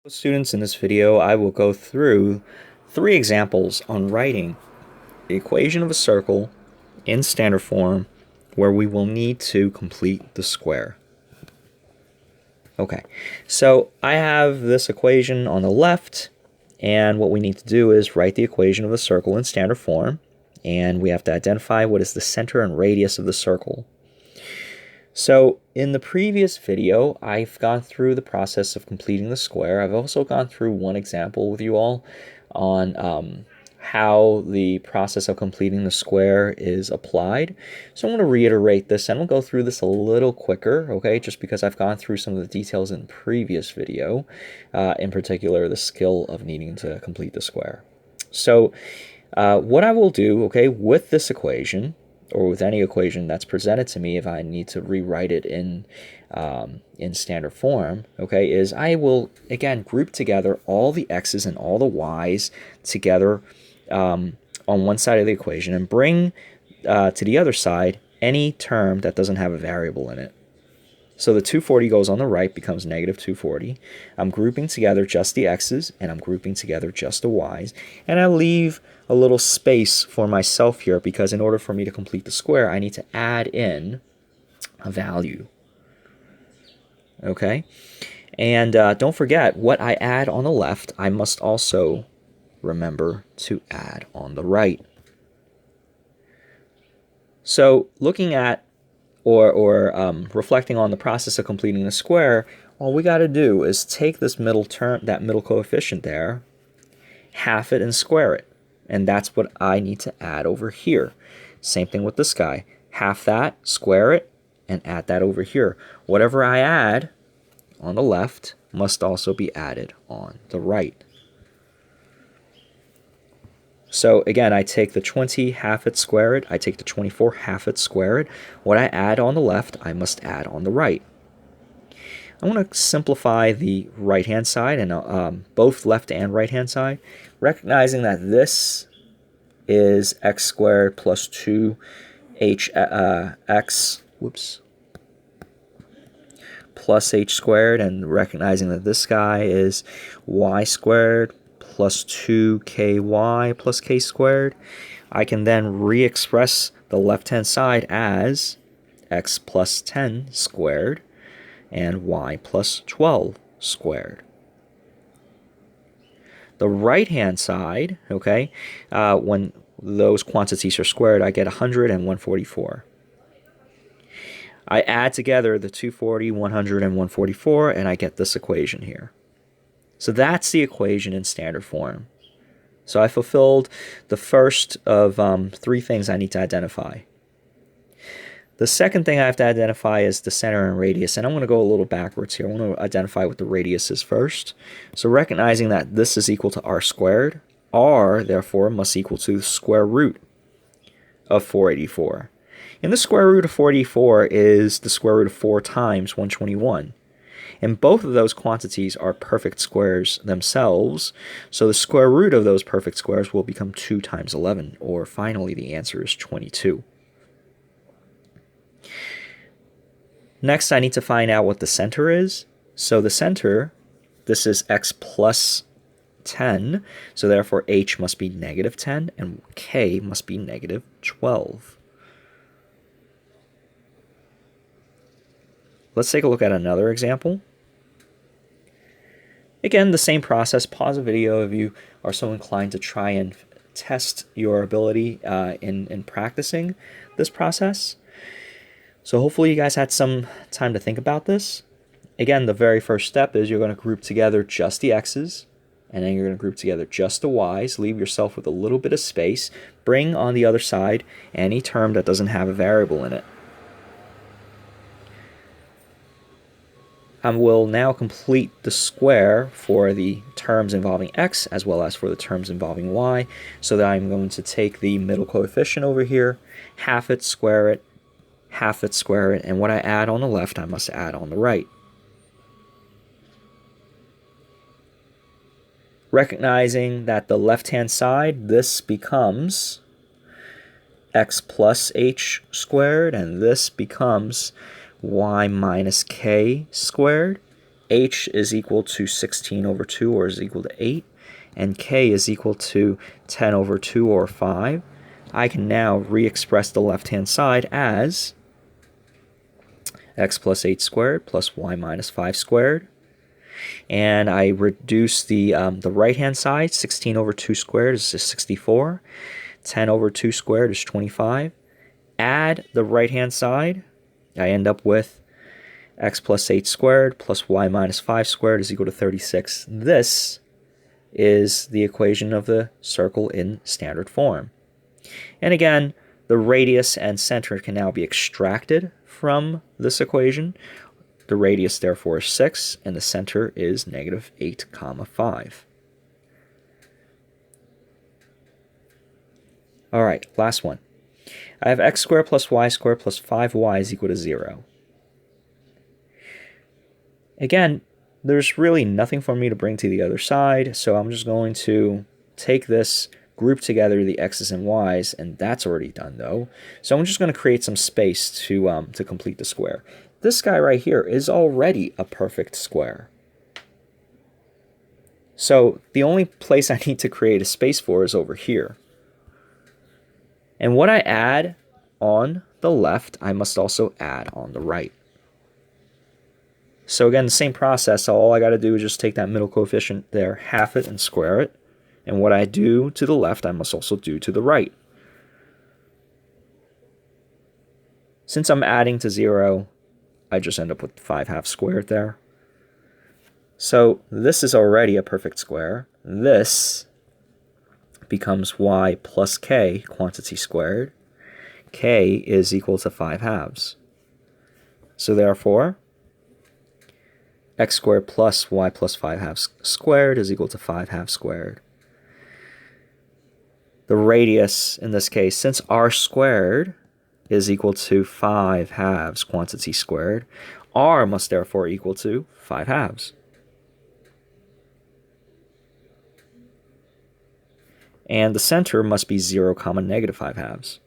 Students, in this video I will go through 3 examples on writing the equation of a circle in standard form where we will need to complete the square. Okay, so I have this equation on the left, and what we need to do is write the equation of a circle in standard form, and we have to identify what is the center and radius of the circle. So in the previous video, I've gone through the process of completing the square. I've also gone through one example with you all on how the process of completing the square is applied. So I'm going to reiterate this, and we'll go through this a little quicker, okay, just because I've gone through some of the details in the previous video, in particular the skill of needing to complete the square. So what I will do, okay, with this equation, or with any equation that's presented to me, if I need to rewrite it in standard form, okay, is I will, again, group together all the x's and all the y's together on one side of the equation and bring to the other side any term that doesn't have a variable in it. So the 240 goes on the right, becomes negative 240. I'm grouping together just the x's, and I'm grouping together just the y's. And I leave a little space for myself here, because in order for me to complete the square, I need to add in a value. Okay? And don't forget, what I add on the left, I must also remember to add on the right. So looking at or reflecting on the process of completing the square, all we got to do is take this middle term, that middle coefficient there, half it and square it. And that's what I need to add over here. Same thing with this guy. Half that, square it, and add that over here. Whatever I add on the left must also be added on the right. So again, I take the 20, half it, square it. I take the 24, half it, square it. What I add on the left, I must add on the right. I want to simplify the right-hand side, and both left and right-hand side, recognizing that this is x squared plus 2x plus h squared, and recognizing that this guy is y squared plus 2ky plus k squared. I can then re-express the left-hand side as x plus 10 squared and y plus 12 squared. The right-hand side, okay, when those quantities are squared, I get 100 and 144. I add together the 240, 100, and 144, and I get this equation here. So that's the equation in standard form. So I fulfilled the first of 3 things I need to identify. The second thing I have to identify is the center and radius, and I'm going to go a little backwards here. I want to identify what the radius is first. So recognizing that this is equal to r squared, r, therefore, must equal to the square root of 484. And the square root of 484 is the square root of 4 times 121. And both of those quantities are perfect squares themselves, so the square root of those perfect squares will become 2 times 11, or finally the answer is 22. Next, I need to find out what the center is. So the center, this is x plus 10, so therefore h must be negative 10, and k must be negative 12. Let's take a look at another example. Again, the same process. Pause the video if you are so inclined to try and test your ability in practicing this process. So hopefully you guys had some time to think about this. Again, the very first step is you're going to group together just the x's, and then you're going to group together just the y's. Leave yourself with a little bit of space. Bring on the other side any term that doesn't have a variable in it. I will now complete the square for the terms involving x as well as for the terms involving y, so that I'm going to take the middle coefficient over here, half it, square it, half it, square it, and what I add on the left, I must add on the right. Recognizing that the left-hand side, this becomes x plus h squared, and this becomes y minus k squared. h is equal to 16 over 2 or is equal to 8, and k is equal to 10 over 2 or 5, I can now re-express the left-hand side as x plus 8 squared plus y minus 5 squared. And I reduce the right-hand side. 16 over 2 squared is 64. 10 over 2 squared is 25. Add the right-hand side. I end up with x plus 8 squared plus y minus 5 squared is equal to 36. This is the equation of the circle in standard form. And again, the radius and center can now be extracted from this equation. The radius, therefore, is 6, and the center is negative 8, 5. All right, last one. I have x squared plus y squared plus 5y is equal to 0. Again, there's really nothing for me to bring to the other side, so I'm just going to take this, group together the x's and y's, and that's already done though. So I'm just going to create some space to complete the square. This guy right here is already a perfect square. So the only place I need to create a space for is over here. And what I add on the left, I must also add on the right. So again, the same process. All I got to do is just take that middle coefficient there, half it, and square it. And what I do to the left, I must also do to the right. Since I'm adding to 0, I just end up with 5/2 squared there. So this is already a perfect square. This becomes y plus k, quantity squared. K is equal to 5/2. So therefore, x squared plus y plus 5/2 squared is equal to 5/2 squared. The radius in this case, since r squared is equal to 5/2 quantity squared, r must therefore equal to 5/2. And the center must be 0, negative 5/2.